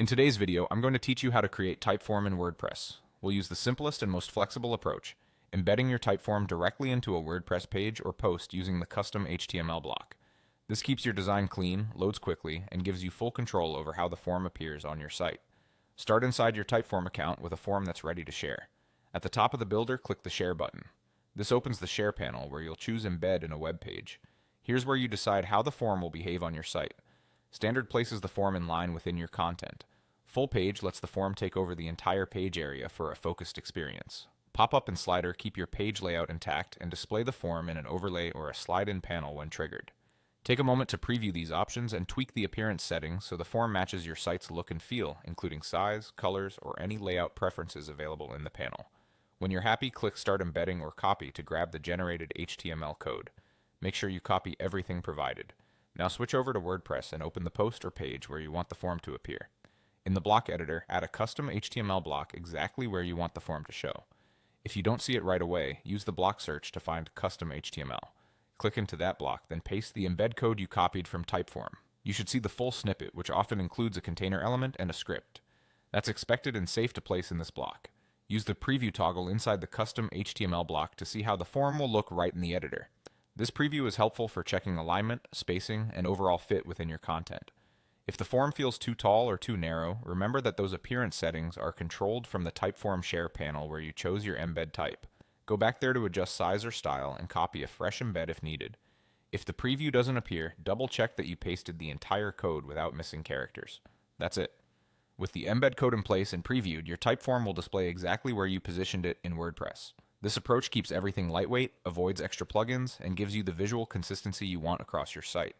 In today's video, I'm going to teach you how to create Typeform in WordPress. We'll use the simplest and most flexible approach, embedding your Typeform directly into a WordPress page or post using the custom HTML block. This keeps your design clean, loads quickly, and gives you full control over how the form appears on your site. Start inside your Typeform account with a form that's ready to share. At the top of the builder, click the Share button. This opens the Share panel where you'll choose Embed in a web page. Here's where you decide how the form will behave on your site. Standard places the form in line within your content. Full page lets the form take over the entire page area for a focused experience. Pop-up and slider keep your page layout intact and display the form in an overlay or a slide-in panel when triggered. Take a moment to preview these options and tweak the appearance settings so the form matches your site's look and feel, including size, colors, or any layout preferences available in the panel. When you're happy, click Start Embedding or Copy to grab the generated HTML code. Make sure you copy everything provided. Now switch over to WordPress and open the post or page where you want the form to appear. In the block editor, add a custom HTML block exactly where you want the form to show. If you don't see it right away, use the block search to find custom HTML. Click into that block, then paste the embed code you copied from Typeform. You should see the full snippet, which often includes a container element and a script. That's expected and safe to place in this block. Use the preview toggle inside the custom HTML block to see how the form will look right in the editor. This preview is helpful for checking alignment, spacing, and overall fit within your content. If the form feels too tall or too narrow, remember that those appearance settings are controlled from the Typeform Share panel where you chose your embed type. Go back there to adjust size or style and copy a fresh embed if needed. If the preview doesn't appear, double check that you pasted the entire code without missing characters. That's it. With the embed code in place and previewed, your Typeform will display exactly where you positioned it in WordPress. This approach keeps everything lightweight, avoids extra plugins, and gives you the visual consistency you want across your site.